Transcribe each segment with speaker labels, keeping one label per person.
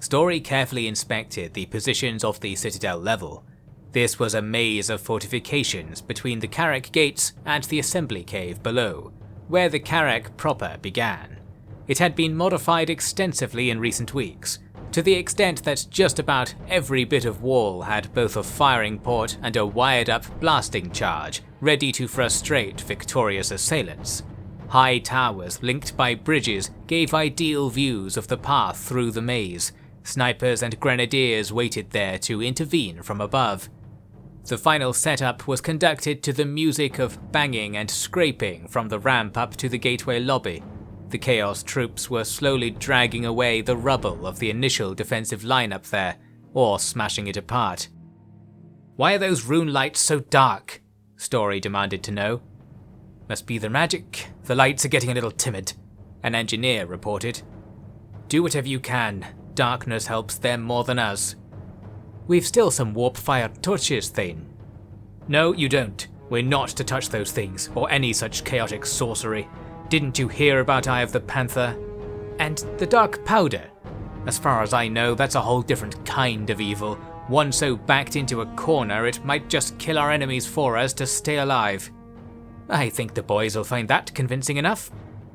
Speaker 1: Story carefully inspected the positions of the citadel level. This was a maze of fortifications between the Karak gates and the assembly cave below, where the Karak proper began. It had been modified extensively in recent weeks, to the extent that just about every bit of wall had both a firing port and a wired-up blasting charge, ready to frustrate victorious assailants. High towers linked by bridges gave ideal views of the path through the maze. Snipers and grenadiers waited there to intervene from above. The final setup was conducted to the music of banging and scraping from the ramp up to the gateway lobby. The Chaos troops were slowly dragging away the rubble of the initial defensive lineup there, or smashing it apart. "Why are those rune lights so dark?" Story demanded to know. "Must be the magic. The lights are getting a little timid," an engineer reported. "Do whatever you can. Darkness helps them more than us." "We've still some warp fire torches, Thane." "No, you don't. We're not to touch those things, or any such chaotic sorcery. Didn't you hear about Eye of the Panther? And the dark powder? As far as I know, that's a whole different kind of evil, one so backed into a corner it might just kill our enemies for us to stay alive." "I think the boys will find that convincing enough."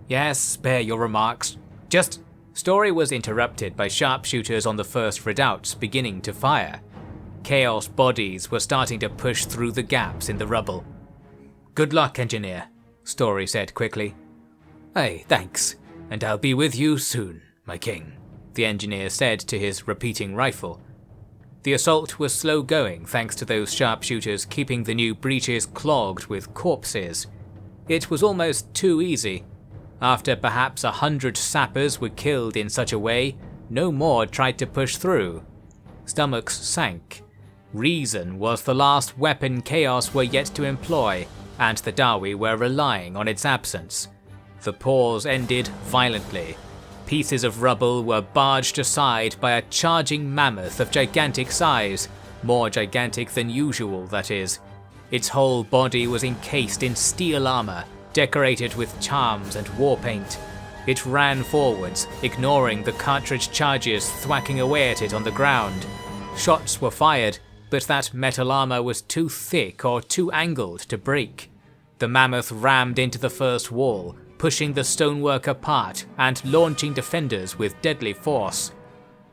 Speaker 1: "Yes, spare your remarks. Just..." Story was interrupted by sharpshooters on the first redoubts beginning to fire. Chaos bodies were starting to push through the gaps in the rubble. "Good luck, engineer," Story said quickly. "Aye, thanks, and I'll be with you soon, my king," the engineer said to his repeating rifle. The assault was slow going thanks to those sharpshooters keeping the new breaches clogged with corpses. It was almost too easy. After perhaps 100 sappers were killed in such a way, no more tried to push through. Stomachs sank. Reason was the last weapon Chaos were yet to employ, and the Dawi were relying on its absence. The pause ended violently. Pieces of rubble were barged aside by a charging mammoth of gigantic size, more gigantic than usual, that is. Its whole body was encased in steel armor, decorated with charms and war paint. It ran forwards, ignoring the cartridge charges thwacking away at it on the ground. Shots were fired, but that metal armor was too thick or too angled to break. The mammoth rammed into the first wall, pushing the stonework apart and launching defenders with deadly force.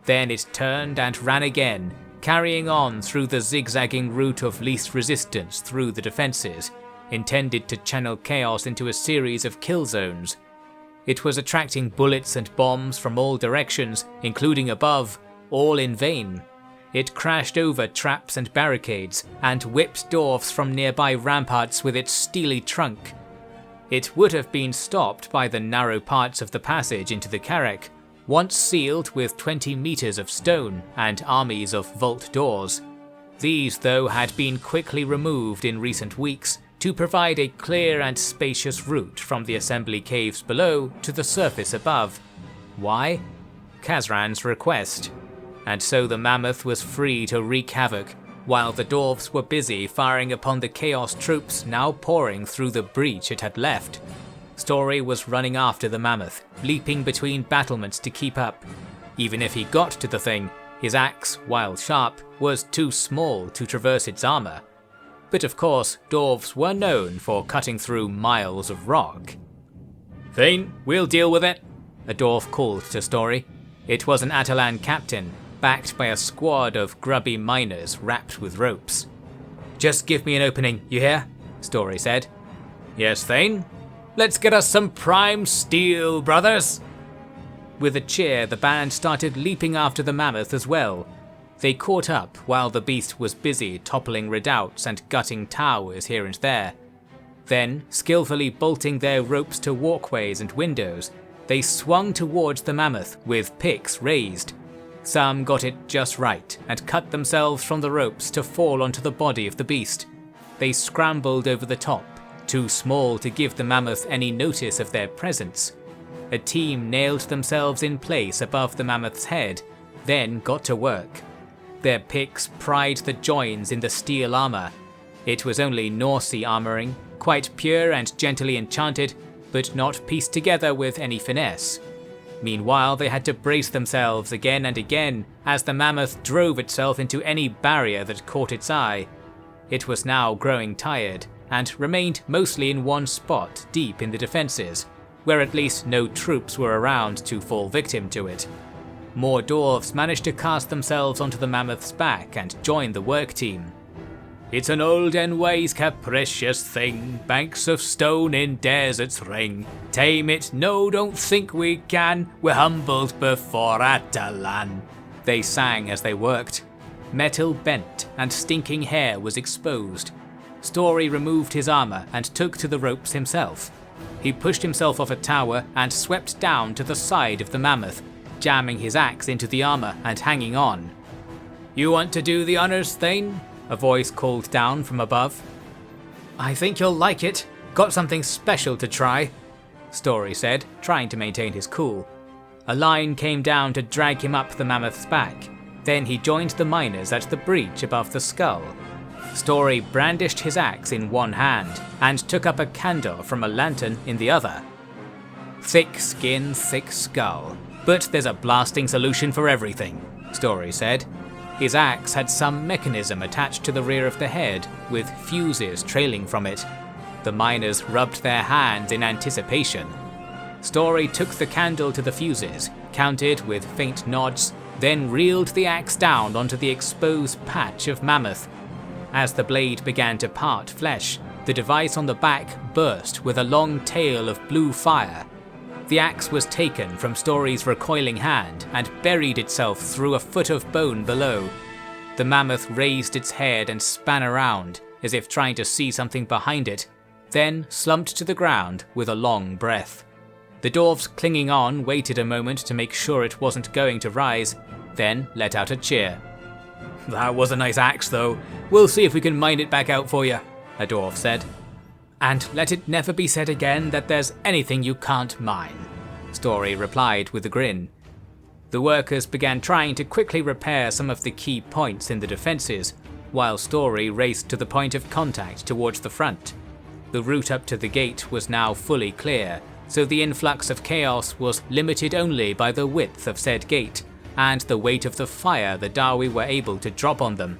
Speaker 1: Then it turned and ran again, carrying on through the zigzagging route of least resistance through the defences, intended to channel Chaos into a series of kill zones. It was attracting bullets and bombs from all directions, including above, all in vain. It crashed over traps and barricades, and whipped dwarfs from nearby ramparts with its steely trunk. It would have been stopped by the narrow parts of the passage into the Karak, once sealed with 20 meters of stone and armies of vault doors. These, though, had been quickly removed in recent weeks to provide a clear and spacious route from the assembly caves below to the surface above. Why? Kazran's request. And so the mammoth was free to wreak havoc, while the dwarves were busy firing upon the Chaos troops now pouring through the breach it had left. Story was running after the mammoth, leaping between battlements to keep up. Even if he got to the thing, his axe, while sharp, was too small to traverse its armor. But of course, dwarves were known for cutting through miles of rock. "Thane, we'll deal with it," a dwarf called to Story. It was an Atalan captain, backed by a squad of grubby miners wrapped with ropes. "Just give me an opening, you hear?" Story said. "Yes, Thane. Let's get us some prime steel, brothers." With a cheer, the band started leaping after the mammoth as well. They caught up while the beast was busy toppling redoubts and gutting towers here and there. Then, skillfully bolting their ropes to walkways and windows, they swung towards the mammoth with picks raised. Some got it just right and cut themselves from the ropes to fall onto the body of the beast. They scrambled over the top, too small to give the mammoth any notice of their presence. A team nailed themselves in place above the mammoth's head, then got to work. Their picks pried the joins in the steel armor. It was only Norsey armoring, quite pure and gently enchanted, but not pieced together with any finesse. Meanwhile, they had to brace themselves again and again as the mammoth drove itself into any barrier that caught its eye. It was now growing tired, and remained mostly in one spot deep in the defences, where at least no troops were around to fall victim to it. More dwarves managed to cast themselves onto the mammoth's back and join the work team. "It's an old and wise capricious thing, banks of stone in deserts ring. Tame it, no, don't think we can, we're humbled before Atalan," they sang as they worked. Metal bent and stinking hair was exposed. Story removed his armour and took to the ropes himself. He pushed himself off a tower and swept down to the side of the mammoth, jamming his axe into the armour and hanging on. "You want to do the honours, Thane?" a voice called down from above. "I think you'll like it. Got something special to try," Story said, trying to maintain his cool. A line came down to drag him up the mammoth's back. Then he joined the miners at the breach above the skull. Story brandished his axe in one hand and took up a candle from a lantern in the other. "Thick skin, thick skull. But there's a blasting solution for everything," Story said. His axe had some mechanism attached to the rear of the head, with fuses trailing from it. The miners rubbed their hands in anticipation. Story took the candle to the fuses, counted with faint nods, then reeled the axe down onto the exposed patch of mammoth. As the blade began to part flesh, the device on the back burst with a long tail of blue fire. The axe was taken from Story's recoiling hand and buried itself through a foot of bone below. The mammoth raised its head and span around, as if trying to see something behind it, then slumped to the ground with a long breath. The dwarves clinging on waited a moment to make sure it wasn't going to rise, then let out a cheer. "That was a nice axe though. We'll see if we can mine it back out for you," a dwarf said. "And let it never be said again that there's anything you can't mine," Story replied with a grin. The workers began trying to quickly repair some of the key points in the defences, while Story raced to the point of contact towards the front. The route up to the gate was now fully clear, so the influx of chaos was limited only by the width of said gate, and the weight of the fire the Dawi were able to drop on them.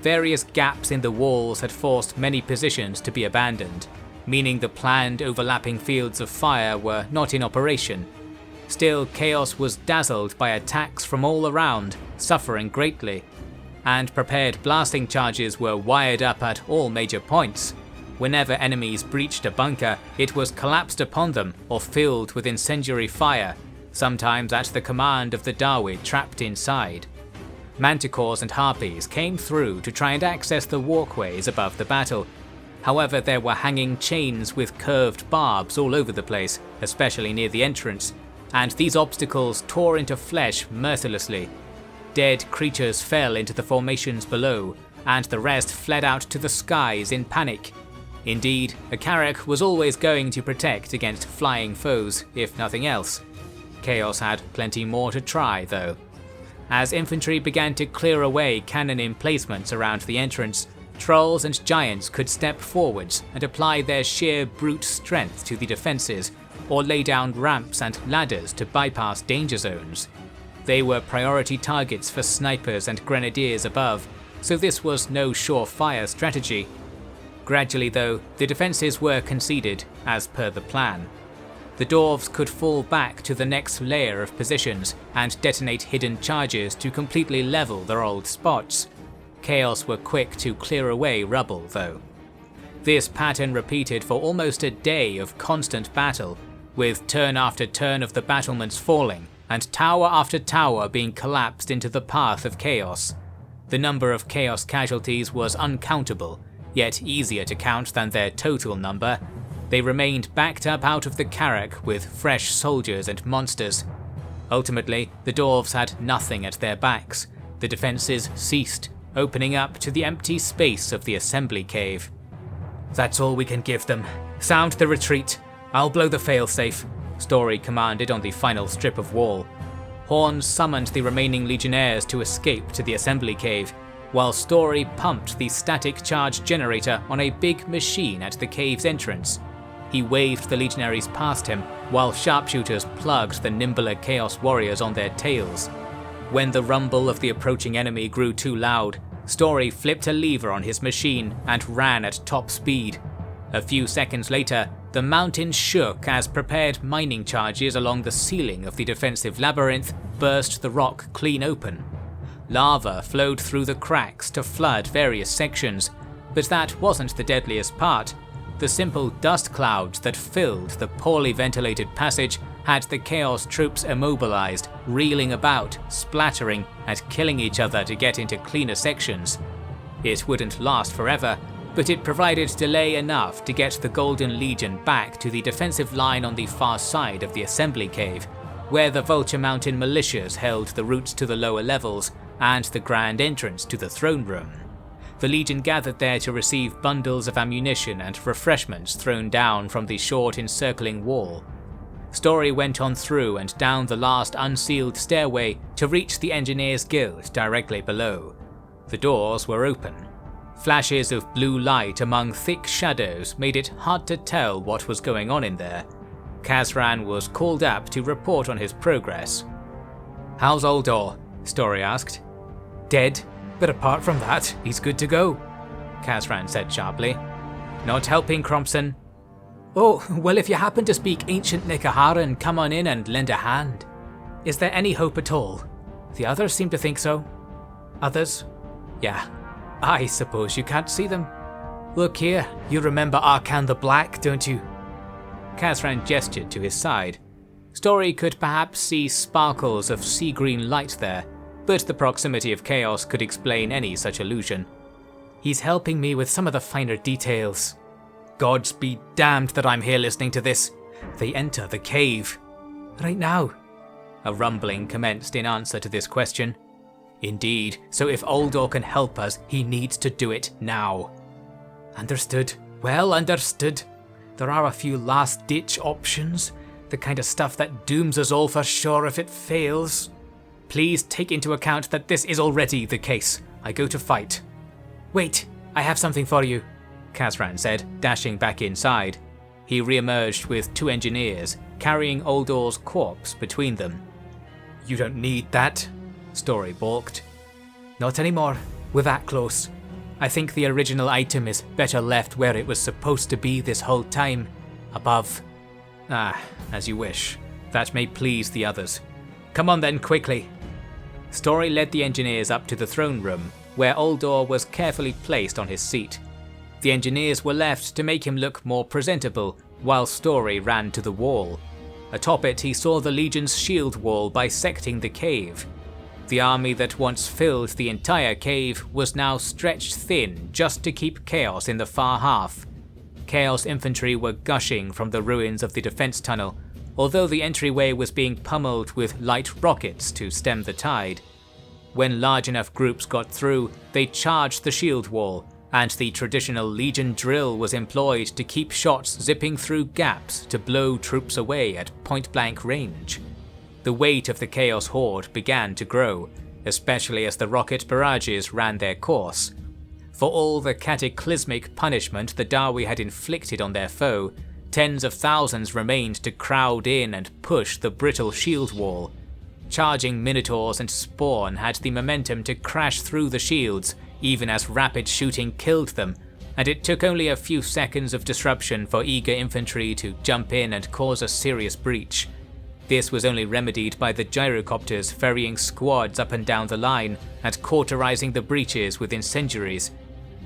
Speaker 1: Various gaps in the walls had forced many positions to be abandoned, meaning the planned overlapping fields of fire were not in operation. Still, Chaos was dazzled by attacks from all around, suffering greatly, and prepared blasting charges were wired up at all major points. Whenever enemies breached a bunker, it was collapsed upon them or filled with incendiary fire, sometimes at the command of the Dawi trapped inside. Manticores and harpies came through to try and access the walkways above the battle. However, there were hanging chains with curved barbs all over the place, especially near the entrance, and these obstacles tore into flesh mercilessly. Dead creatures fell into the formations below, and the rest fled out to the skies in panic. Indeed, a carrick was always going to protect against flying foes, if nothing else. Chaos had plenty more to try, though. As infantry began to clear away cannon emplacements around the entrance, trolls and giants could step forwards and apply their sheer brute strength to the defences, or lay down ramps and ladders to bypass danger zones. They were priority targets for snipers and grenadiers above, so this was no surefire strategy. Gradually though, the defences were conceded, as per the plan. The dwarves could fall back to the next layer of positions and detonate hidden charges to completely level their old spots. Chaos were quick to clear away rubble though. This pattern repeated for almost a day of constant battle, with turn after turn of the battlements falling and tower after tower being collapsed into the path of chaos. The number of chaos casualties was uncountable, yet easier to count than their total number. They remained backed up out of the Karak with fresh soldiers and monsters. Ultimately, the dwarves had nothing at their backs. The defences ceased, opening up to the empty space of the assembly cave. "That's all we can give them. Sound the retreat. I'll blow the failsafe," Story commanded on the final strip of wall. Horns summoned the remaining legionnaires to escape to the assembly cave, while Story pumped the static charge generator on a big machine at the cave's entrance. he waved the legionaries past him, while sharpshooters plugged the nimbler Chaos warriors on their tails. When the rumble of the approaching enemy grew too loud, Story flipped a lever on his machine and ran at top speed. A few seconds later, the mountain shook as prepared mining charges along the ceiling of the defensive labyrinth burst the rock clean open. Lava flowed through the cracks to flood various sections, but that wasn't the deadliest part. The simple dust clouds that filled the poorly ventilated passage had the Chaos troops immobilized, reeling about, splattering, and killing each other to get into cleaner sections. It wouldn't last forever, but it provided delay enough to get the Golden Legion back to the defensive line on the far side of the assembly cave, where the Vulture Mountain militias held the routes to the lower levels and the grand entrance to the throne room. The Legion gathered there to receive bundles of ammunition and refreshments thrown down from the short encircling wall. Story went on through and down the last unsealed stairway to reach the Engineers Guild directly below. The doors were open. Flashes of blue light among thick shadows made it hard to tell what was going on in there. Kazran was called up to report on his progress. "How's Aldor?" Story asked. "Dead, but apart from that, he's good to go," Kazran said sharply. "Not helping, Crompson?" "Oh, well, if you happen to speak ancient Nikaharan, come on in and lend a hand. Is there any hope at all? The others seem to think so." "Others? Yeah, I suppose you can't see them. Look here, you remember Arkhan the Black, don't you?" Kazran gestured to his side. Story could perhaps see sparkles of sea green light there, but the proximity of Chaos could explain any such illusion. "He's helping me with some of the finer details. Gods be damned that I'm here listening to this. They enter the cave. Right now." A rumbling commenced in answer to this question. "Indeed, so if Aldor can help us, he needs to do it now." "Understood. Well understood. There are a few last-ditch options, the kind of stuff that dooms us all for sure if it fails. Please take into account that this is already the case. I go to fight." "Wait, I have something for you," Kazran said, dashing back inside. He re-emerged with 2 engineers, carrying Aldor's corpse between them. "You don't need that," Story balked. "Not anymore. We're that close. I think the original item is better left where it was supposed to be this whole time. Above." "Ah, as you wish. That may please the others. Come on then, quickly." Story led the engineers up to the throne room, where Aldor was carefully placed on his seat. The engineers were left to make him look more presentable, while Story ran to the wall. Atop it he saw the Legion's shield wall bisecting the cave. The army that once filled the entire cave was now stretched thin just to keep Chaos in the far half. Chaos infantry were gushing from the ruins of the defense tunnel, although the entryway was being pummeled with light rockets to stem the tide. When large enough groups got through, they charged the shield wall, and the traditional Legion drill was employed to keep shots zipping through gaps to blow troops away at point-blank range. The weight of the Chaos horde began to grow, especially as the rocket barrages ran their course. For all the cataclysmic punishment the Dawi had inflicted on their foe, tens of thousands remained to crowd in and push the brittle shield wall. Charging Minotaurs and Spawn had the momentum to crash through the shields, even as rapid shooting killed them, and it took only a few seconds of disruption for eager infantry to jump in and cause a serious breach. This was only remedied by the gyrocopters ferrying squads up and down the line and cauterizing the breaches with incendiaries.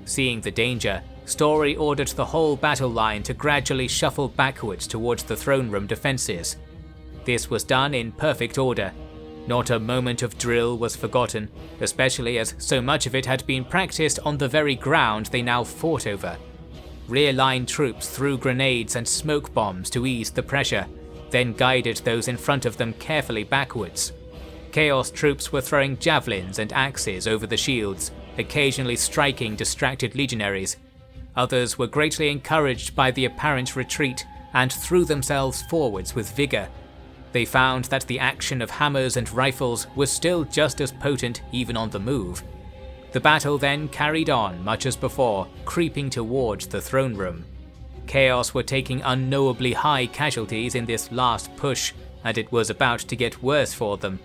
Speaker 1: Seeing the danger, Story ordered the whole battle line to gradually shuffle backwards towards the throne room defences. This was done in perfect order. Not a moment of drill was forgotten, especially as so much of it had been practiced on the very ground they now fought over. Rear line troops threw grenades and smoke bombs to ease the pressure, then guided those in front of them carefully backwards. Chaos troops were throwing javelins and axes over the shields, occasionally striking distracted legionaries. Others were greatly encouraged by the apparent retreat and threw themselves forwards with vigour. They found that the action of hammers and rifles was still just as potent even on the move. The battle then carried on much as before, creeping towards the throne room. Chaos were taking unknowably high casualties in this last push, and it was about to get worse for them.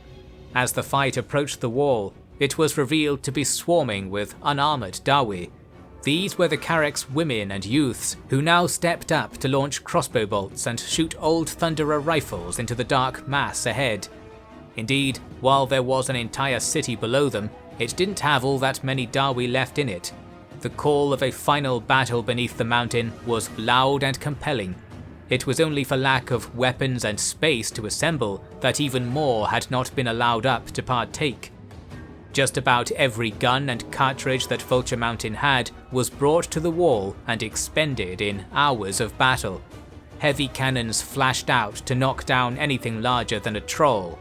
Speaker 1: As the fight approached the wall, it was revealed to be swarming with unarmoured Dawi. These were the Karak's women and youths, who now stepped up to launch crossbow bolts and shoot old Thunderer rifles into the dark mass ahead. Indeed, while there was an entire city below them, it didn't have all that many Dawi left in it. The call of a final battle beneath the mountain was loud and compelling. It was only for lack of weapons and space to assemble that even more had not been allowed up to partake. Just about every gun and cartridge that Vulture Mountain had was brought to the wall and expended in hours of battle. Heavy cannons flashed out to knock down anything larger than a troll.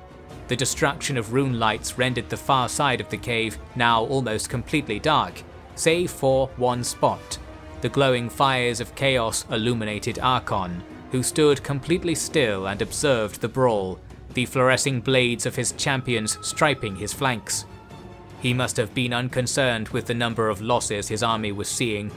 Speaker 1: The destruction of rune lights rendered the far side of the cave now almost completely dark, save for one spot. The glowing fires of chaos illuminated Arkhan, who stood completely still and observed the brawl, the fluorescing blades of his champions striping his flanks. He must have been unconcerned with the number of losses his army was seeing.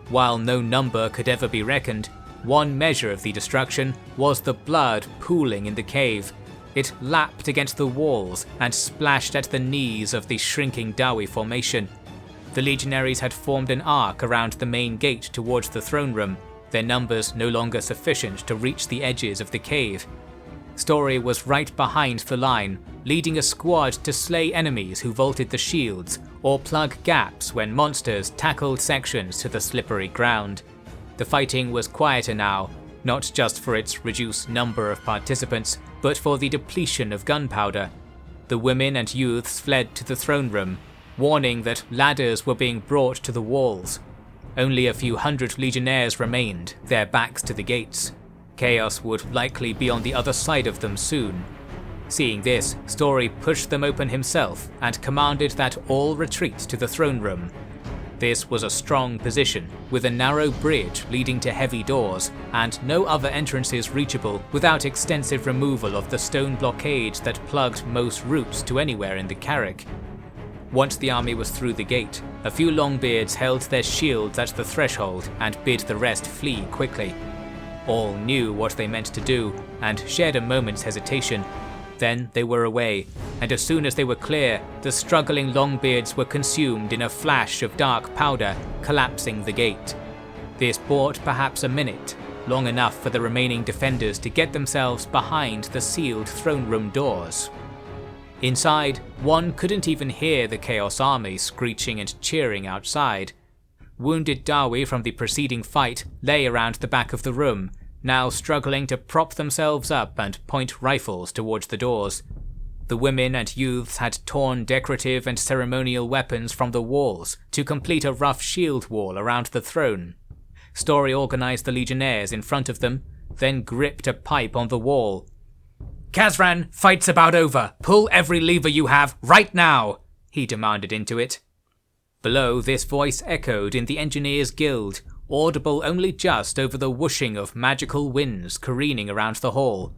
Speaker 1: While no number could ever be reckoned, one measure of the destruction was the blood pooling in the cave. It lapped against the walls and splashed at the knees of the shrinking Dawi formation. The legionaries had formed an arc around the main gate towards the throne room, their numbers no longer sufficient to reach the edges of the cave. Story was right behind the line, leading a squad to slay enemies who vaulted the shields or plug gaps when monsters tackled sections to the slippery ground. The fighting was quieter now, not just for its reduced number of participants, but for the depletion of gunpowder. The women and youths fled to the throne room, warning that ladders were being brought to the walls. Only a few hundred legionnaires remained, their backs to the gates. Chaos would likely be on the other side of them soon. Seeing this, Story pushed them open himself and commanded that all retreat to the throne room. This was a strong position, with a narrow bridge leading to heavy doors, and no other entrances reachable without extensive removal of the stone blockades that plugged most routes to anywhere in the Karak. Once the army was through the gate, a few Longbeards held their shields at the threshold and bid the rest flee quickly. All knew what they meant to do, and shared a moment's hesitation. Then they were away, and as soon as they were clear, the struggling Longbeards were consumed in a flash of dark powder, collapsing the gate. This bought perhaps a minute, long enough for the remaining defenders to get themselves behind the sealed throne room doors. Inside, one couldn't even hear the Chaos army screeching and cheering outside. Wounded Dawi from the preceding fight lay around the back of the room, now struggling to prop themselves up and point rifles towards the doors. The women and youths had torn decorative and ceremonial weapons from the walls to complete a rough shield wall around the throne. Story organized the legionnaires in front of them, then gripped a pipe on the wall. "Kazran, fight's about over! Pull every lever you have, right now!" he demanded into it. Below, this voice echoed in the Engineers' Guild, audible only just over the whooshing of magical winds careening around the hall.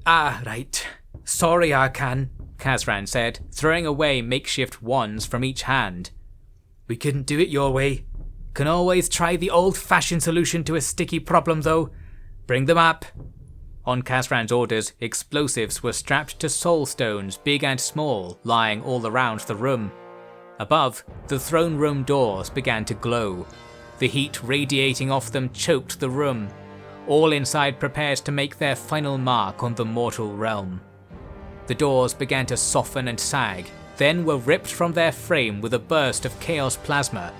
Speaker 1: "Ah, right. Sorry, Arkhan," Kazran said, throwing away makeshift wands from each hand. "We couldn't do it your way. Can always try the old-fashioned solution to a sticky problem, though. Bring them up." On Kazran's orders, explosives were strapped to soul stones, big and small, lying all around the room. Above, the throne room doors began to glow. The heat radiating off them choked the room. All inside prepared to make their final mark on the mortal realm. The doors began to soften and sag, then were ripped from their frame with a burst of chaos plasma.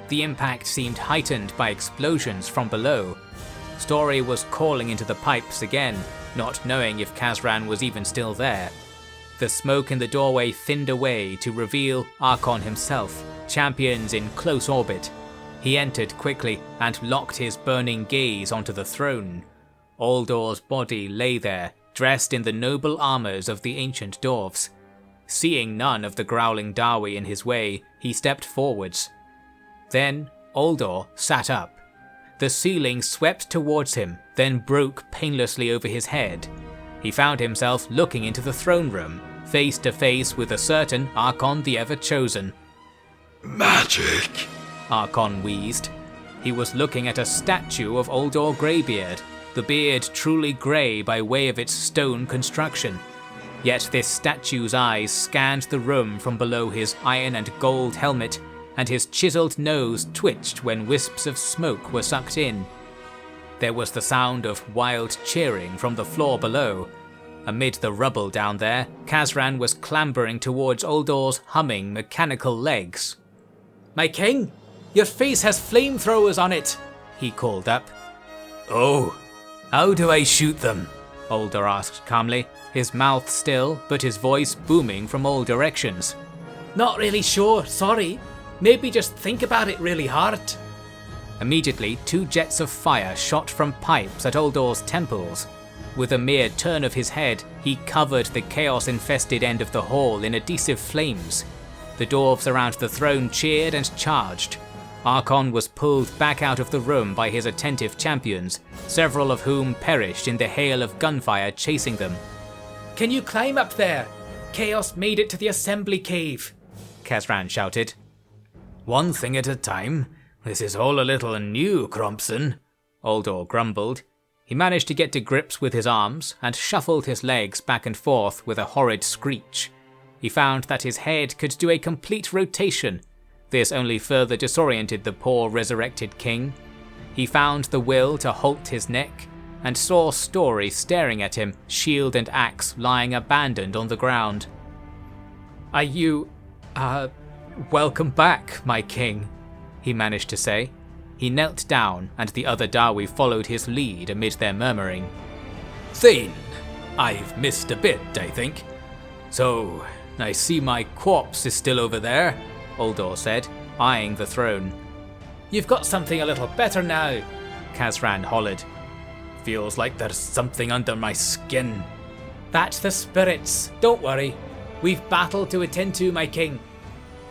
Speaker 1: The impact seemed heightened by explosions from below. Story was calling into the pipes again, not knowing if Kazran was even still there. The smoke in the doorway thinned away to reveal Arkhan himself, champions in close orbit. He entered quickly and locked his burning gaze onto the throne. Aldor's body lay there, dressed in the noble armors of the ancient dwarves. Seeing none of the growling Dawi in his way, he stepped forwards. Then Aldor sat up. The ceiling swept towards him, then broke painlessly over his head. He found himself looking into the throne room, face to face with a certain Arkhan the Ever-Chosen.
Speaker 2: "Magic!"
Speaker 1: Arkhan wheezed. He was looking at a statue of Aldor Greybeard, the beard truly grey by way of its stone construction. Yet this statue's eyes scanned the room from below his iron and gold helmet, and his chiselled nose twitched when wisps of smoke were sucked in. There was the sound of wild cheering from the floor below. Amid the rubble down there, Kazran was clambering towards Aldor's humming mechanical legs. "My king, your face has flamethrowers on it," he called up. "Oh, how do I shoot them?" Aldor asked calmly, his mouth still but his voice booming from all directions. "Not really sure, sorry. Maybe just think about it really hard." Immediately, 2 jets of fire shot from pipes at Aldor's temples. With a mere turn of his head, he covered the chaos-infested end of the hall in adhesive flames. The dwarves around the throne cheered and charged. Arkhan was pulled back out of the room by his attentive champions, several of whom perished in the hail of gunfire chasing them. "Can you climb up there? Chaos made it to the assembly cave," Kazran shouted. "One thing at a time. This is all a little new, Crompson," Aldor grumbled. He managed to get to grips with his arms and shuffled his legs back and forth with a horrid screech. He found that his head could do a complete rotation. This only further disoriented the poor resurrected king. He found the will to halt his neck and saw Story staring at him, shield and axe lying abandoned on the ground. "Are you, welcome back, my king," he managed to say. He knelt down, and the other Dawi followed his lead amid their murmuring. "Thane, I've missed a bit, I think. So, I see my corpse is still over there," Aldor said, eyeing the throne. "You've got something a little better now," Kazran hollered. "Feels like there's something under my skin." "That's the spirits, don't worry. We've battle to attend to, my king."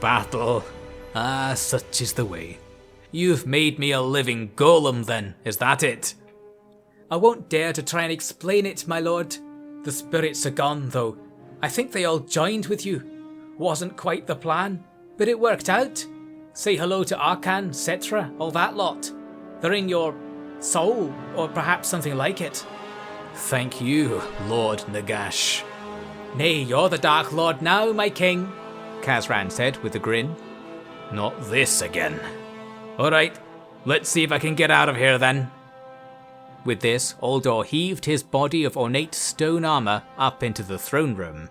Speaker 1: "Battle? Ah, such is the way. You've made me a living golem then, is that it?" "I won't dare to try and explain it, my lord. The spirits are gone, though. I think they all joined with you. Wasn't quite the plan, but it worked out. Say hello to Arkhan, Cetra, all that lot. They're in your soul, or perhaps something like it." "Thank you, Lord Nagash." "Nay, you're the Dark Lord now, my king," Kazran said with a grin. "Not this again. Alright, let's see if I can get out of here then." With this, Aldor heaved his body of ornate stone armour up into the throne room.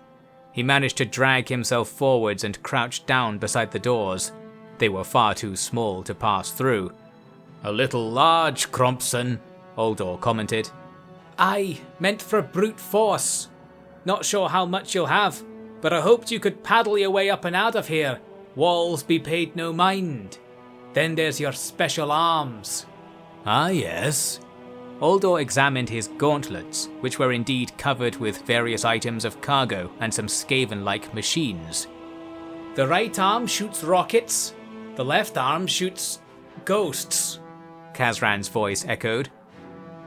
Speaker 1: He managed to drag himself forwards and crouched down beside the doors. They were far too small to pass through. "A little large, Crompson," Aldor commented. "Aye, meant for brute force. Not sure how much you'll have, but I hoped you could paddle your way up and out of here. Walls be paid no mind. Then there's your special arms." "Ah, yes." Aldor examined his gauntlets, which were indeed covered with various items of cargo and some Skaven-like machines. "The right arm shoots rockets, the left arm shoots ghosts," Kazran's voice echoed.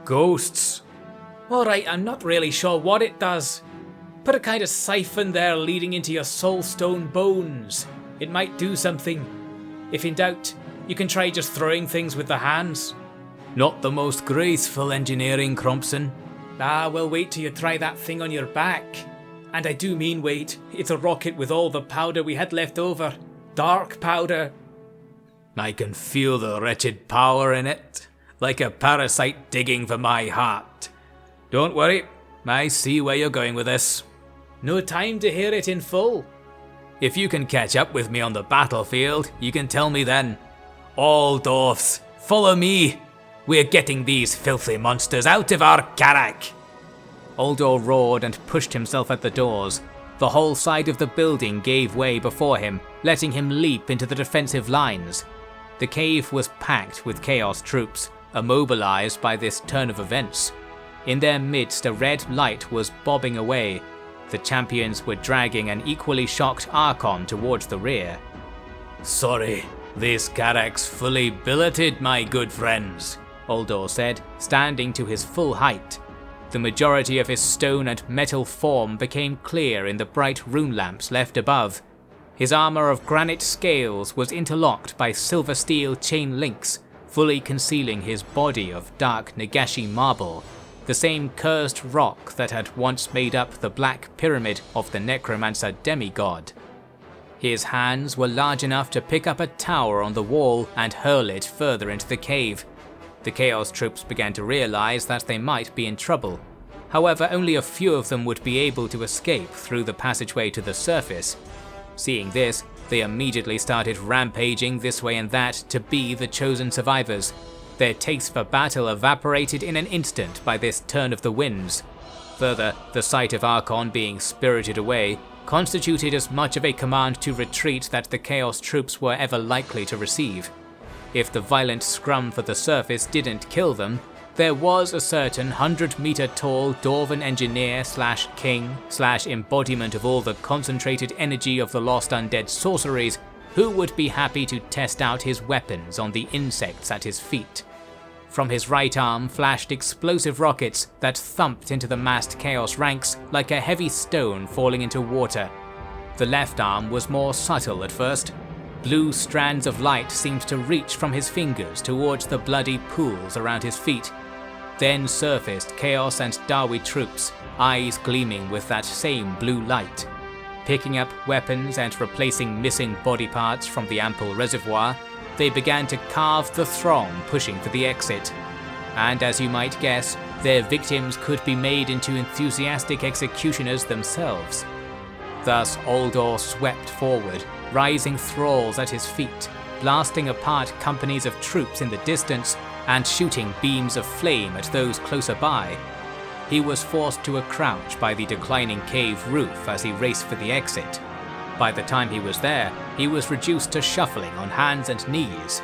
Speaker 1: "Ghosts?" "Alright, I'm not really sure what it does. Put a kind of siphon there leading into your soulstone bones. It might do something. If in doubt, you can try just throwing things with the hands." "Not the most graceful engineering, Crompson." "Ah, well, wait till you try that thing on your back. And I do mean wait, it's a rocket with all the powder we had left over. Dark powder." "I can feel the wretched power in it, like a parasite digging for my heart. Don't worry, I see where you're going with this." "No time to hear it in full." "If you can catch up with me on the battlefield, you can tell me then. All dwarfs, follow me. We're getting these filthy monsters out of our Karak." Aldor roared and pushed himself at the doors. The whole side of the building gave way before him, letting him leap into the defensive lines. The cave was packed with Chaos troops, immobilized by this turn of events. In their midst, a red light was bobbing away. The champions were dragging an equally shocked Arkhan towards the rear. "Sorry, this Karak's fully billeted, my good friends," Aldor said, standing to his full height. The majority of his stone and metal form became clear in the bright rune lamps left above. His armour of granite scales was interlocked by silver steel chain links, fully concealing his body of dark Nagashi marble, the same cursed rock that had once made up the Black Pyramid of the necromancer demigod. His hands were large enough to pick up a tower on the wall and hurl it further into the cave. The Chaos troops began to realize that they might be in trouble. However, only a few of them would be able to escape through the passageway to the surface. Seeing this, they immediately started rampaging this way and that to be the chosen survivors. Their taste for battle evaporated in an instant by this turn of the winds. Further, the sight of Arkhan being spirited away constituted as much of a command to retreat that the Chaos troops were ever likely to receive. If the violent scrum for the surface didn't kill them, there was a certain 100-meter tall dwarven engineer / king / embodiment of all the concentrated energy of the lost undead sorceries who would be happy to test out his weapons on the insects at his feet. From his right arm flashed explosive rockets that thumped into the massed Chaos ranks like a heavy stone falling into water. The left arm was more subtle at first. Blue strands of light seemed to reach from his fingers towards the bloody pools around his feet. Then surfaced Chaos and Dawi troops, eyes gleaming with that same blue light. Picking up weapons and replacing missing body parts from the ample reservoir, they began to carve the throng pushing for the exit. And as you might guess, their victims could be made into enthusiastic executioners themselves. Thus Aldor swept forward, rising thralls at his feet, blasting apart companies of troops in the distance and shooting beams of flame at those closer by. He was forced to a crouch by the declining cave roof as he raced for the exit. By the time he was there, he was reduced to shuffling on hands and knees.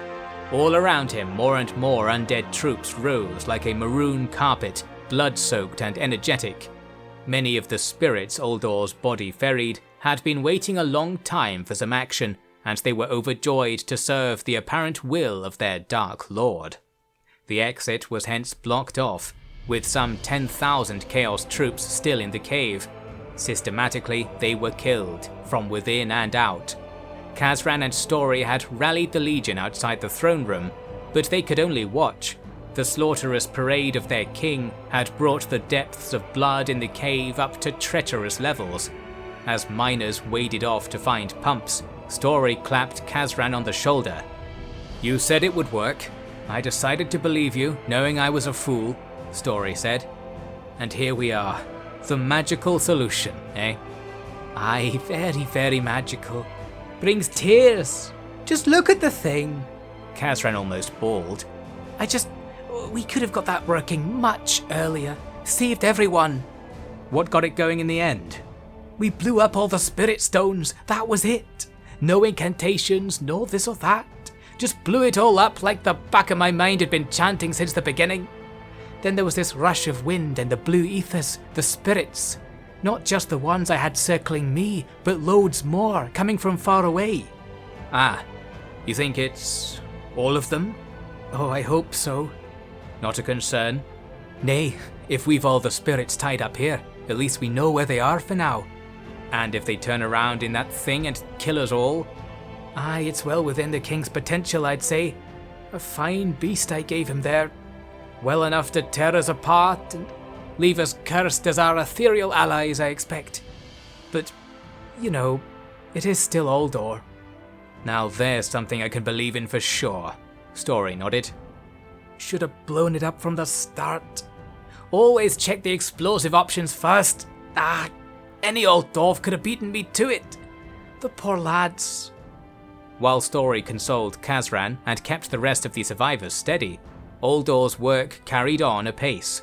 Speaker 1: All around him, more and more undead troops rose like a maroon carpet, blood-soaked and energetic. Many of the spirits Aldor's body ferried had been waiting a long time for some action, and they were overjoyed to serve the apparent will of their dark lord. The exit was hence blocked off, with some 10,000 Chaos troops still in the cave. Systematically, they were killed, from within and out. Kazran and Story had rallied the Legion outside the throne room, but they could only watch. The slaughterous parade of their king had brought the depths of blood in the cave up to treacherous levels. As miners waded off to find pumps, Story clapped Kazran on the shoulder. "You said it would work. I decided to believe you, knowing I was a fool," Story said. "And here we are. The magical solution, eh?" "Aye, very, very magical. Brings tears. Just look at the thing." Kazran almost bawled. We could have got that working much earlier. Saved everyone." "What got it going in the end?" "We blew up all the spirit stones. That was it. No incantations, no this or that. Just blew it all up like the back of my mind had been chanting since the beginning. Then there was this rush of wind and the blue ethers, the spirits. Not just the ones I had circling me, but loads more, coming from far away." "Ah, you think it's all of them?" "Oh, I hope so." "Not a concern?" "Nay, if we've all the spirits tied up here, at least we know where they are for now." "And if they turn around in that thing and kill us all?" "Aye, it's well within the king's potential, I'd say. A fine beast I gave him there. Well enough to tear us apart and leave us cursed as our ethereal allies, I expect. But, you know, it is still Aldor." "Now there's something I can believe in for sure," Story nodded. "Should have blown it up from the start. Always check the explosive options first. Any old dwarf could have beaten me to it. The poor lads." While Story consoled Kazran and kept the rest of the survivors steady, Aldor's work carried on apace.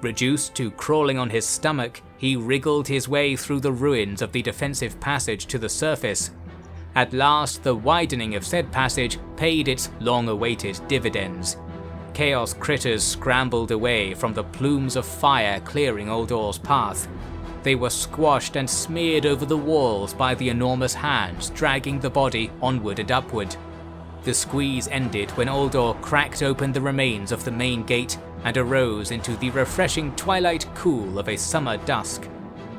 Speaker 1: Reduced to crawling on his stomach, he wriggled his way through the ruins of the defensive passage to the surface. At last, the widening of said passage paid its long-awaited dividends. Chaos critters scrambled away from the plumes of fire clearing Aldor's path. They were squashed and smeared over the walls by the enormous hands dragging the body onward and upward. The squeeze ended when Aldor cracked open the remains of the main gate and arose into the refreshing twilight cool of a summer dusk.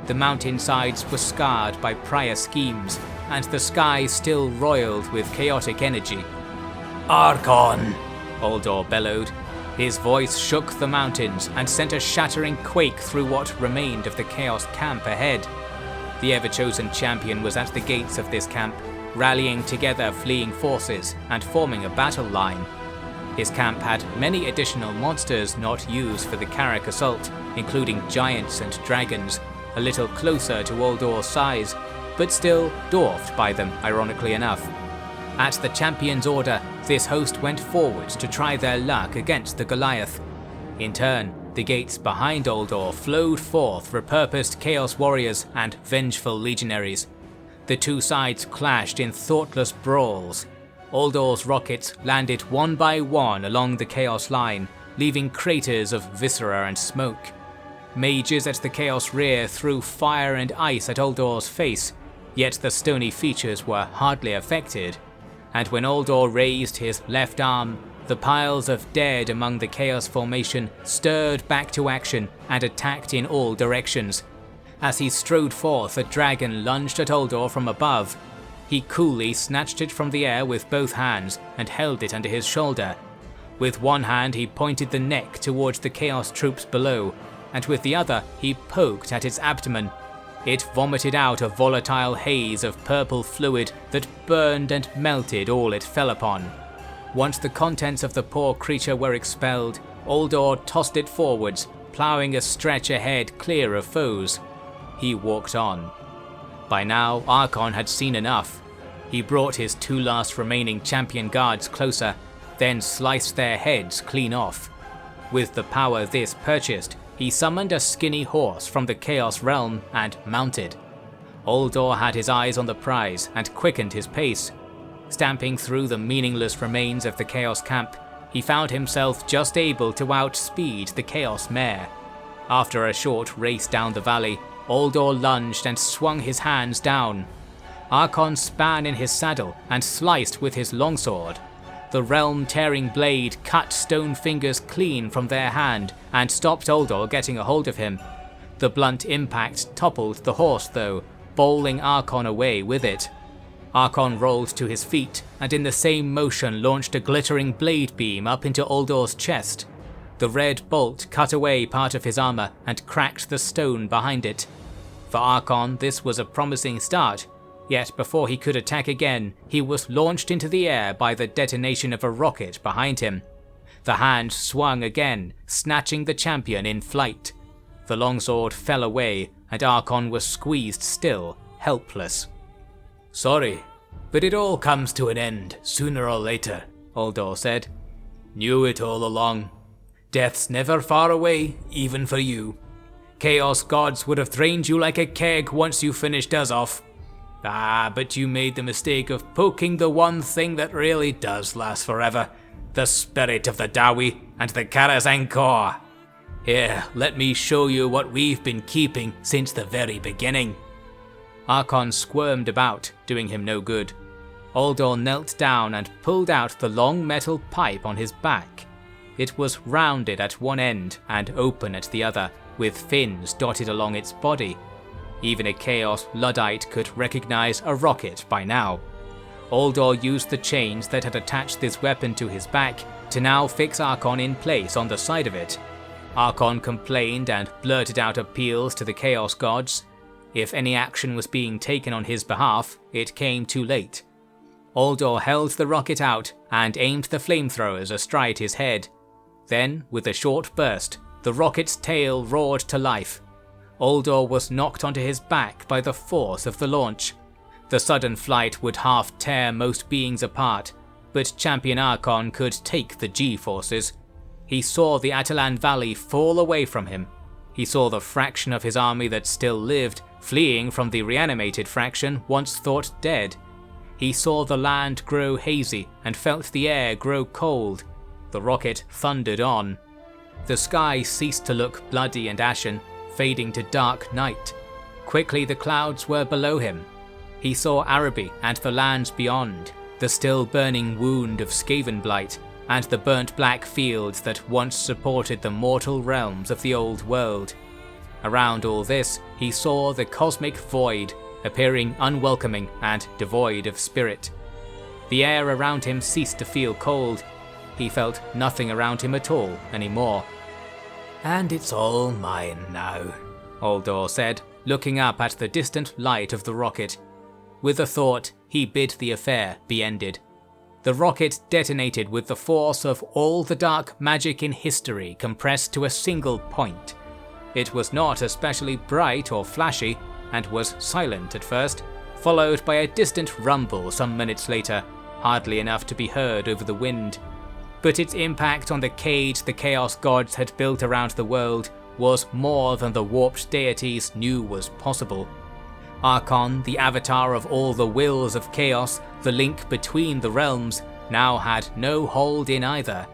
Speaker 1: The mountainsides were scarred by prior schemes, and the sky still roiled with chaotic energy. "Arkhan!" Aldor bellowed. His voice shook the mountains and sent a shattering quake through what remained of the Chaos camp ahead. The ever-chosen champion was at the gates of this camp, rallying together fleeing forces and forming a battle line. His camp had many additional monsters not used for the Karak assault, including giants and dragons, a little closer to Aldor's size, but still dwarfed by them, ironically enough. At the champion's order, this host went forwards to try their luck against the Goliath. In turn, the gates behind Aldor flowed forth repurposed Chaos warriors and vengeful legionaries. The two sides clashed in thoughtless brawls. Aldor's rockets landed one by one along the Chaos line, leaving craters of viscera and smoke. Mages at the Chaos rear threw fire and ice at Aldor's face, yet the stony features were hardly affected. And when Aldor raised his left arm, the piles of dead among the Chaos formation stirred back to action and attacked in all directions. As he strode forth, a dragon lunged at Aldor from above. He coolly snatched it from the air with both hands and held it under his shoulder. With one hand he pointed the neck towards the Chaos troops below, and with the other he poked at its abdomen. It vomited out a volatile haze of purple fluid that burned and melted all it fell upon. Once the contents of the poor creature were expelled, Aldor tossed it forwards, ploughing a stretch ahead clear of foes. He walked on. By now, Arkhan had seen enough. He brought his two last remaining champion guards closer, then sliced their heads clean off. With the power this purchased, he summoned a skinny horse from the Chaos realm and mounted. Aldor had his eyes on the prize and quickened his pace. Stamping through the meaningless remains of the Chaos camp, he found himself just able to outspeed the Chaos mare. After a short race down the valley, Aldor lunged and swung his hands down. Arkhan span in his saddle and sliced with his longsword. The realm-tearing blade cut Stone Fingers clean from their hand and stopped Aldor getting a hold of him. The blunt impact toppled the horse though, bowling Arkhan away with it. Arkhan rolled to his feet and in the same motion launched a glittering blade beam up into Aldor's chest. The red bolt cut away part of his armor and cracked the stone behind it. For Arkhan this was a promising start, yet before he could attack again, he was launched into the air by the detonation of a rocket behind him. The hand swung again, snatching the champion in flight. The longsword fell away, and Arkhan was squeezed still, helpless. "Sorry, but it all comes to an end, sooner or later," Aldor said. "Knew it all along. Death's never far away, even for you. Chaos gods would have drained you like a keg once you finished us off. But you made the mistake of poking the one thing that really does last forever, the spirit of the Dawi and the Kazran core. Here, let me show you what we've been keeping since the very beginning." Arkhan squirmed about, doing him no good. Aldor knelt down and pulled out the long metal pipe on his back. It was rounded at one end and open at the other, with fins dotted along its body. Even a Chaos Luddite could recognize a rocket by now. Aldor used the chains that had attached this weapon to his back to now fix Arkhan in place on the side of it. Arkhan complained and blurted out appeals to the Chaos gods. If any action was being taken on his behalf, it came too late. Aldor held the rocket out and aimed the flamethrowers astride his head. Then, with a short burst, the rocket's tail roared to life. Aldor was knocked onto his back by the force of the launch. The sudden flight would half tear most beings apart, but Champion Arkhan could take the G-forces. He saw the Atalan Valley fall away from him. He saw the fraction of his army that still lived, fleeing from the reanimated fraction once thought dead. He saw the land grow hazy and felt the air grow cold. The rocket thundered on. The sky ceased to look bloody and ashen, fading to dark night. Quickly the clouds were below him. He saw Araby and the lands beyond, the still burning wound of Skavenblight, and the burnt black fields that once supported the mortal realms of the old world. Around all this, he saw the cosmic void, appearing unwelcoming and devoid of spirit. The air around him ceased to feel cold. he felt nothing around him at all anymore. "And it's all mine now," Aldor said, looking up at the distant light of the rocket. With a thought, he bid the affair be ended. The rocket detonated with the force of all the dark magic in history compressed to a single point. It was not especially bright or flashy, and was silent at first, followed by a distant rumble some minutes later, hardly enough to be heard over the wind. But its impact on the cage the Chaos Gods had built around the world was more than the warped deities knew was possible. Arkhan, the avatar of all the wills of chaos, the link between the realms, now had no hold in either.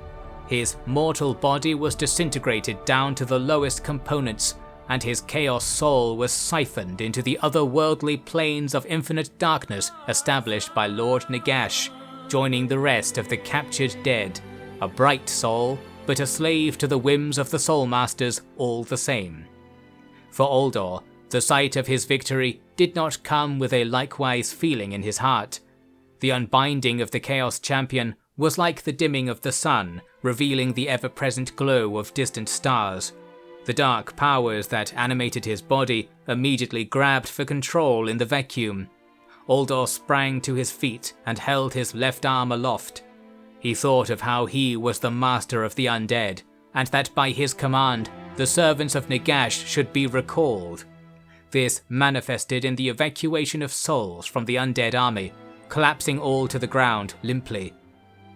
Speaker 1: His mortal body was disintegrated down to the lowest components, and his chaos soul was siphoned into the otherworldly planes of infinite darkness established by Lord Nagash, joining the rest of the captured dead, a bright soul, but a slave to the whims of the Soul Masters all the same. For Aldor, the sight of his victory did not come with a likewise feeling in his heart. The unbinding of the Chaos Champion was like the dimming of the sun, revealing the ever-present glow of distant stars. The dark powers that animated his body immediately grabbed for control in the vacuum. Aldor sprang to his feet and held his left arm aloft. He thought of how he was the master of the undead, and that by his command, the servants of Nagash should be recalled. This manifested in the evacuation of souls from the undead army, collapsing all to the ground limply.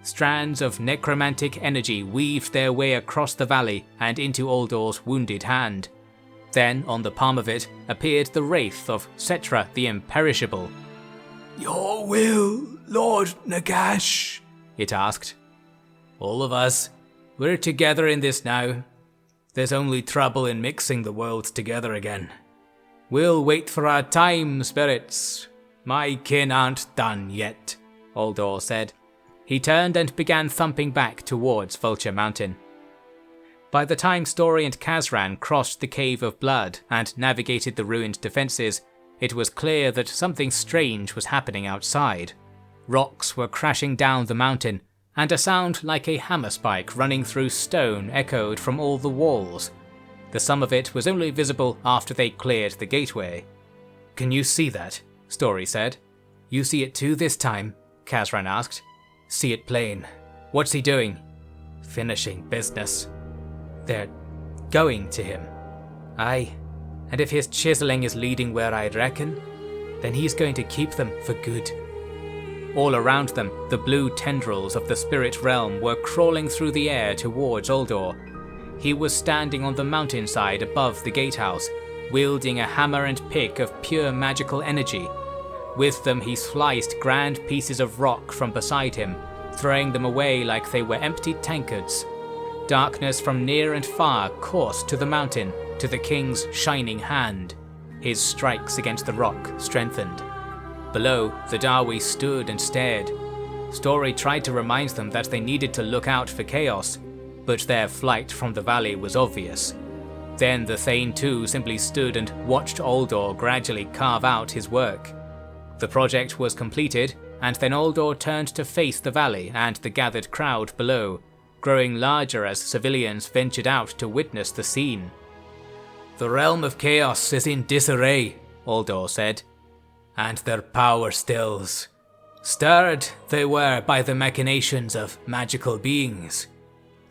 Speaker 1: Strands of necromantic energy weaved their way across the valley and into Aldor's wounded hand. Then, on the palm of it, appeared the wraith of Setra the Imperishable. "Your will, Lord Nagash?" it asked. "All of us. We're together in this now. There's only trouble in mixing the worlds together again. We'll wait for our time, spirits. My kin aren't done yet," Aldor said. He turned and began thumping back towards Vulture Mountain. By the time Story and Kazran crossed the Cave of Blood and navigated the ruined defences, it was clear that something strange was happening outside. Rocks were crashing down the mountain, and a sound like a hammer spike running through stone echoed from all the walls. The sum of it was only visible after they cleared the gateway. "Can you see that?" Story said. "You see it too this time?" Kazran asked. "See it plain. What's he doing?" "Finishing business." "They're going to him." "Aye, and if his chiselling is leading where I reckon, then he's going to keep them for good." All around them, the blue tendrils of the spirit realm were crawling through the air towards Aldor. He was standing on the mountainside above the gatehouse, wielding a hammer and pick of pure magical energy. With them he sliced grand pieces of rock from beside him, throwing them away like they were empty tankards. Darkness from near and far coursed to the mountain, to the king's shining hand. His strikes against the rock strengthened. Below, the Dawi stood and stared. Story tried to remind them that they needed to look out for chaos, but their flight from the valley was obvious. Then the Thane too simply stood and watched Aldor gradually carve out his work. The project was completed, and then Aldor turned to face the valley and the gathered crowd below, growing larger as civilians ventured out to witness the scene. "The realm of chaos is in disarray," Aldor said, "and their power stills. Stirred they were by the machinations of magical beings.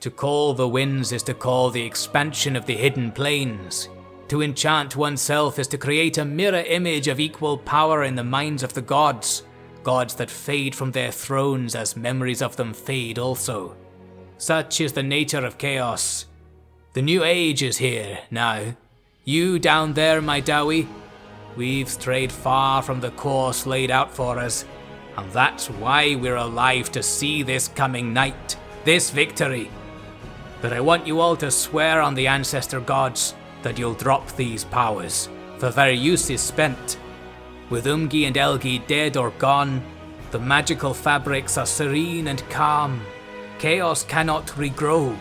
Speaker 1: To call the winds is to call the expansion of the hidden planes. To enchant oneself is to create a mirror image of equal power in the minds of the gods, gods that fade from their thrones as memories of them fade also. Such is the nature of chaos. The new age is here now. You down there, my Dawi, we've strayed far from the course laid out for us, and that's why we're alive to see this coming night, this victory. But I want you all to swear on the ancestor gods that you'll drop these powers, for their use is spent. With Umgi and Elgi dead or gone, the magical fabrics are serene and calm. Chaos cannot regrow,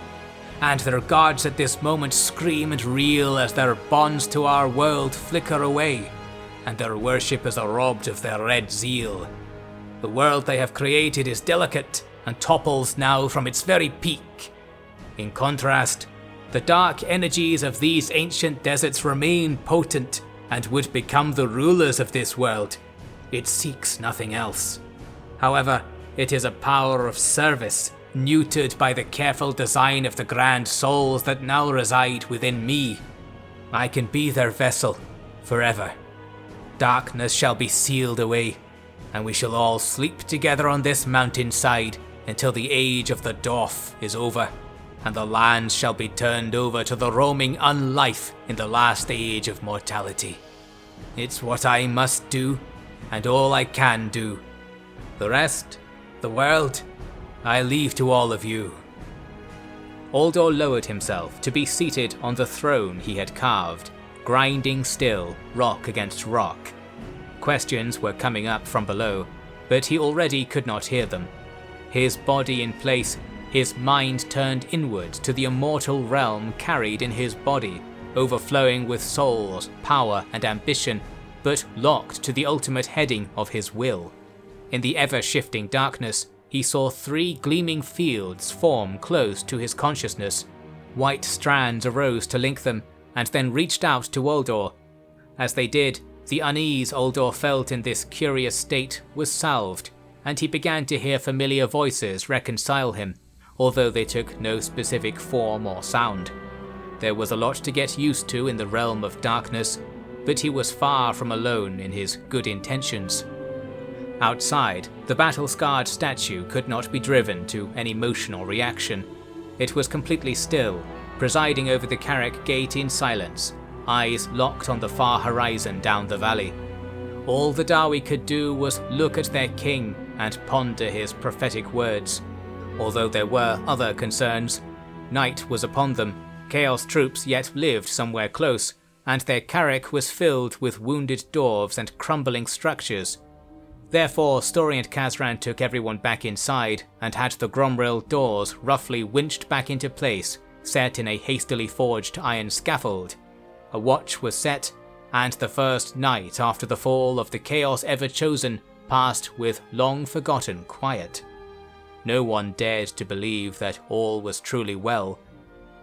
Speaker 1: and their gods at this moment scream and reel as their bonds to our world flicker away, and their worshippers are robbed of their red zeal. The world they have created is delicate, and topples now from its very peak. In contrast, the dark energies of these ancient deserts remain potent and would become the rulers of this world. It seeks nothing else. However, it is a power of service, neutered by the careful design of the grand souls that now reside within me. I can be their vessel forever. Darkness shall be sealed away, and we shall all sleep together on this mountainside until the age of the dwarf is over, and the lands shall be turned over to the roaming unlife in the last age of mortality. It's what I must do, and all I can do. The rest, the world, I leave to all of you." Aldor lowered himself to be seated on the throne he had carved, grinding still, rock against rock. Questions were coming up from below, but he already could not hear them. His body in place, his mind turned inward to the immortal realm carried in his body, overflowing with souls, power and ambition, but locked to the ultimate heading of his will. In the ever-shifting darkness, he saw 3 gleaming fields form close to his consciousness. White strands arose to link them, and then reached out to Aldor. As they did, the unease Aldor felt in this curious state was salved, and he began to hear familiar voices reconcile him, although they took no specific form or sound. There was a lot to get used to in the realm of darkness, but he was far from alone in his good intentions. Outside, the battle-scarred statue could not be driven to an emotional reaction. It was completely still, presiding over the Karak gate in silence, eyes locked on the far horizon down the valley. All the Dawi could do was look at their king and ponder his prophetic words. Although there were other concerns, night was upon them, Chaos troops yet lived somewhere close, and their carrick was filled with wounded dwarves and crumbling structures. Therefore, Story and Kazran took everyone back inside and had the Gromril doors roughly winched back into place, set in a hastily forged iron scaffold. A watch was set, and the first night after the fall of the Chaos Ever-Chosen passed with long-forgotten quiet. No one dared to believe that all was truly well.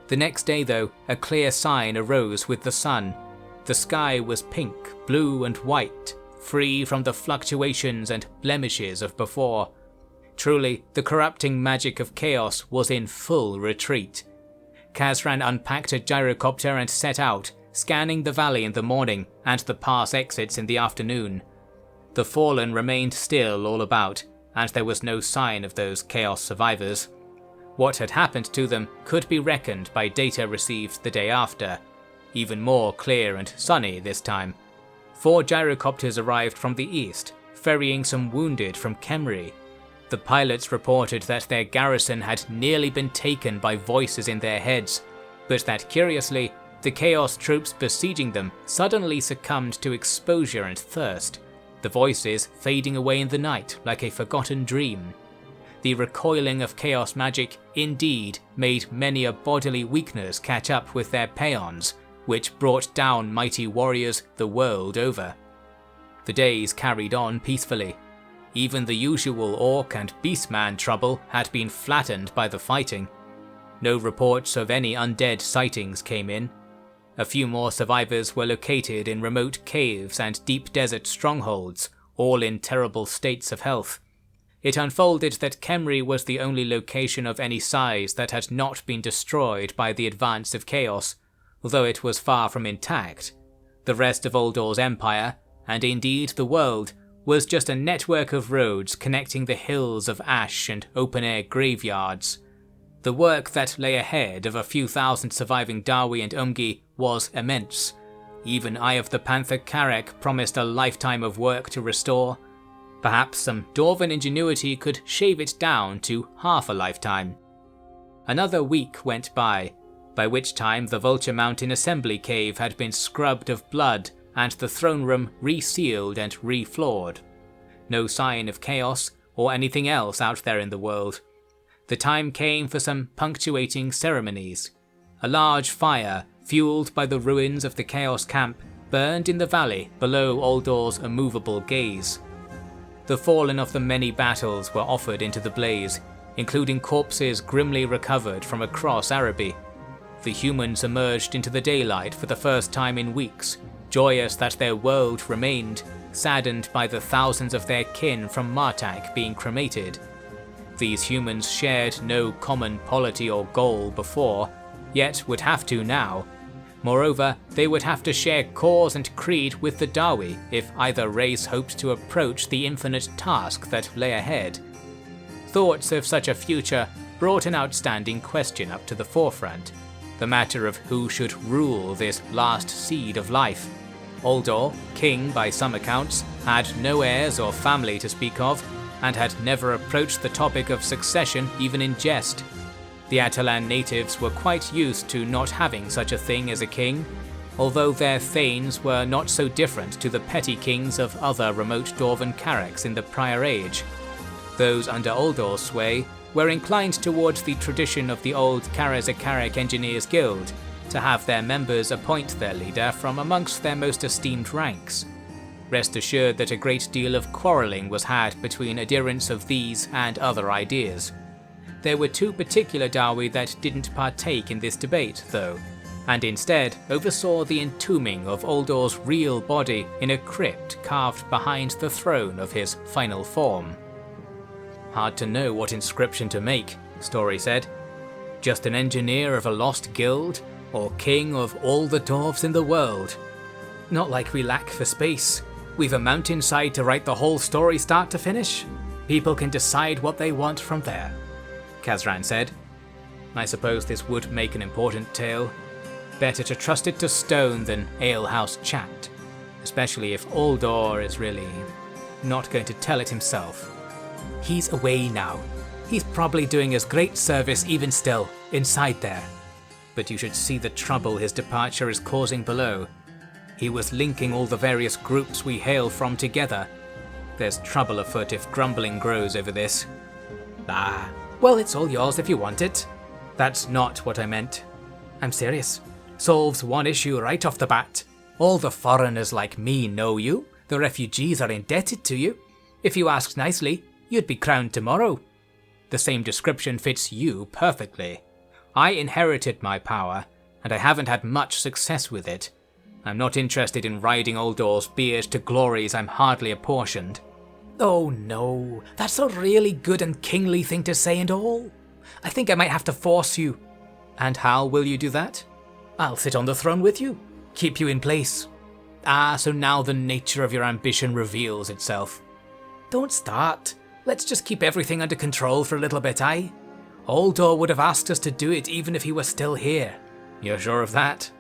Speaker 1: The next day, though, a clear sign arose with the sun. The sky was pink, blue and white, free from the fluctuations and blemishes of before. Truly, the corrupting magic of chaos was in full retreat. Kazran unpacked a gyrocopter and set out, scanning the valley in the morning and the pass exits in the afternoon. The fallen remained still all about, and there was no sign of those chaos survivors. What had happened to them could be reckoned by data received the day after, even more clear and sunny this time. 4 gyrocopters arrived from the east, ferrying some wounded from Khemri. The pilots reported that their garrison had nearly been taken by voices in their heads, but that curiously, the chaos troops besieging them suddenly succumbed to exposure and thirst, the voices fading away in the night like a forgotten dream. The recoiling of chaos magic indeed made many a bodily weakness catch up with their paeans, which brought down mighty warriors the world over. The days carried on peacefully. Even the usual orc and beastman trouble had been flattened by the fighting. No reports of any undead sightings came in. A few more survivors were located in remote caves and deep desert strongholds, all in terrible states of health. It unfolded that Khemri was the only location of any size that had not been destroyed by the advance of chaos, although it was far from intact. The rest of Aldor's empire, and indeed the world, was just a network of roads connecting the hills of ash and open-air graveyards. The work that lay ahead of a few thousand surviving Dawi and Umgi was immense. Even Eye of the Panther Karak promised a lifetime of work to restore. Perhaps some dwarven ingenuity could shave it down to half a lifetime. Another week went by which time the Vulture Mountain Assembly Cave had been scrubbed of blood and the throne room resealed and refloored. No sign of chaos or anything else out there in the world. The time came for some punctuating ceremonies. A large fire, fueled by the ruins of the Chaos Camp, burned in the valley below Aldor's immovable gaze. The fallen of the many battles were offered into the blaze, including corpses grimly recovered from across Araby. The humans emerged into the daylight for the first time in weeks, joyous that their world remained, saddened by the thousands of their kin from Martak being cremated. These humans shared no common polity or goal before, yet would have to now. Moreover, they would have to share cause and creed with the Dawi if either race hoped to approach the infinite task that lay ahead. Thoughts of such a future brought an outstanding question up to the forefront, the matter of who should rule this last seed of life. Aldor, king by some accounts, had no heirs or family to speak of, and had never approached the topic of succession even in jest. The Atalan natives were quite used to not having such a thing as a king, although their thanes were not so different to the petty kings of other remote dwarven Karaks in the prior age. Those under Aldor's sway were inclined towards the tradition of the old Karak Engineers Guild, to have their members appoint their leader from amongst their most esteemed ranks. Rest assured that a great deal of quarrelling was had between adherents of these and other ideas. There were two particular Dawi that didn't partake in this debate, though, and instead oversaw the entombing of Aldor's real body in a crypt carved behind the throne of his final form. Hard to know what inscription to make, Story said. Just an engineer of a lost guild, or king of all the dwarves in the world? Not like we lack for space. We've a mountainside to write the whole story start to finish. People can decide what they want from there, Kazran said. I suppose this would make an important tale. Better to trust it to stone than alehouse chat, especially if Aldor is really not going to tell it himself. He's away now. He's probably doing us great service even still, inside there. But you should see the trouble his departure is causing below. He was linking all the various groups we hail from together. There's trouble afoot if grumbling grows over this. Ah, well, it's all yours if you want it. That's not what I meant. I'm serious. Solves one issue right off the bat. All the foreigners like me know you. The refugees are indebted to you. If you asked nicely, you'd be crowned tomorrow. The same description fits you perfectly. I inherited my power, and I haven't had much success with it. I'm not interested in riding Aldor's beard to glories I'm hardly apportioned. Oh no, that's a really good and kingly thing to say and all. I think I might have to force you. And how will you do that? I'll sit on the throne with you, keep you in place. Ah, so now the nature of your ambition reveals itself. Don't start. Let's just keep everything under control for a little bit, aye? Aldor would have asked us to do it even if he were still here. You're sure of that?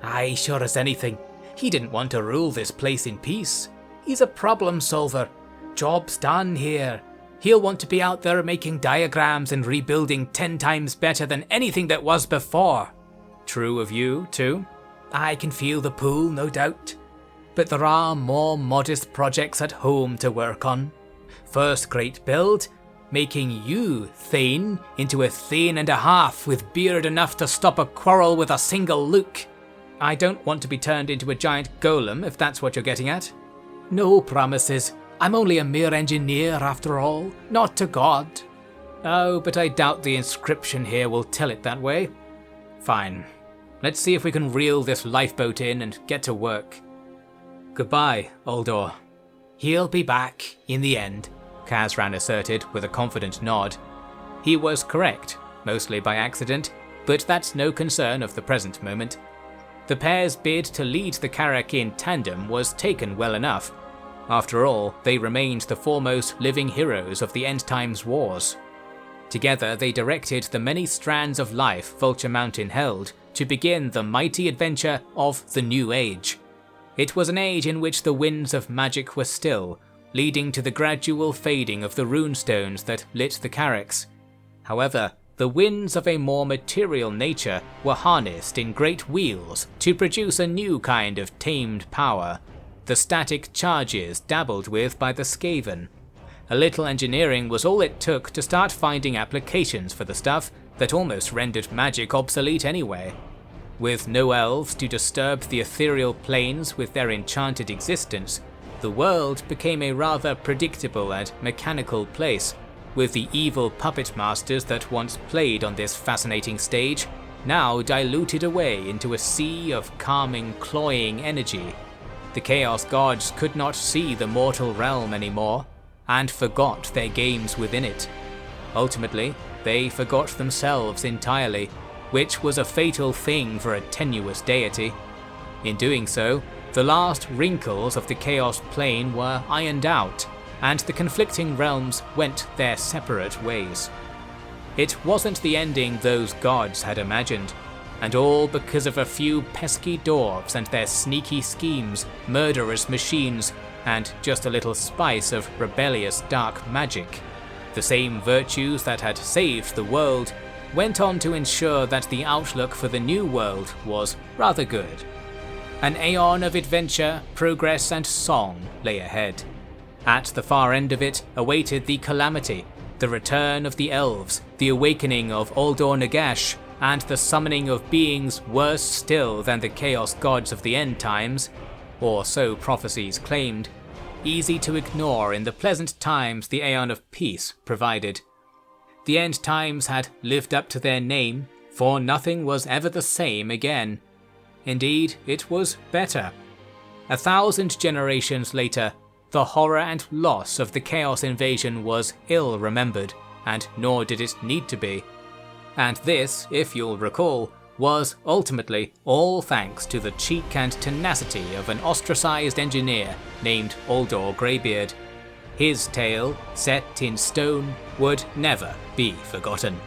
Speaker 1: Aye, sure as anything. He didn't want to rule this place in peace. He's a problem solver. Job's done here. He'll want to be out there making diagrams and rebuilding 10 times better than anything that was before. True of you, too? I can feel the pull, no doubt. But there are more modest projects at home to work on. First great build, making you, Thane, into a Thane and a half with beard enough to stop a quarrel with a single look. I don't want to be turned into a giant golem, if that's what you're getting at. No promises. I'm only a mere engineer after all, not a god. Oh, but I doubt the inscription here will tell it that way. Fine. Let's see if we can reel this lifeboat in and get to work. Goodbye, Aldor. He'll be back, in the end, Kazran asserted with a confident nod. He was correct, mostly by accident, but that's no concern of the present moment. The pair's bid to lead the Karak in tandem was taken well enough. After all, they remained the foremost living heroes of the End Times Wars. Together they directed the many strands of life Vulture Mountain held to begin the mighty adventure of the New Age. It was an age in which the winds of magic were still, leading to the gradual fading of the runestones that lit the Karaks. However, the winds of a more material nature were harnessed in great wheels to produce a new kind of tamed power, the static charges dabbled with by the Skaven. A little engineering was all it took to start finding applications for the stuff that almost rendered magic obsolete anyway. With no elves to disturb the ethereal planes with their enchanted existence, the world became a rather predictable and mechanical place, with the evil puppet masters that once played on this fascinating stage now diluted away into a sea of calming, cloying energy. The Chaos Gods could not see the mortal realm anymore, and forgot their games within it. Ultimately, they forgot themselves entirely, which was a fatal thing for a tenuous deity. In doing so, the last wrinkles of the Chaos Plane were ironed out, and the conflicting realms went their separate ways. It wasn't the ending those gods had imagined, and all because of a few pesky dwarves and their sneaky schemes, murderous machines, and just a little spice of rebellious dark magic. The same virtues that had saved the world went on to ensure that the outlook for the new world was rather good. An aeon of adventure, progress and song lay ahead. At the far end of it awaited the calamity, the return of the elves, the awakening of Aldor Nagash, and the summoning of beings worse still than the Chaos Gods of the end times, or so prophecies claimed, easy to ignore in the pleasant times the Aeon of Peace provided. The end times had lived up to their name, for nothing was ever the same again. Indeed, it was better. 1,000 generations later, the horror and loss of the Chaos invasion was ill remembered, and nor did it need to be. And this, if you'll recall, was ultimately all thanks to the cheek and tenacity of an ostracized engineer named Aldor Greybeard. His tale, set in stone, would never be forgotten.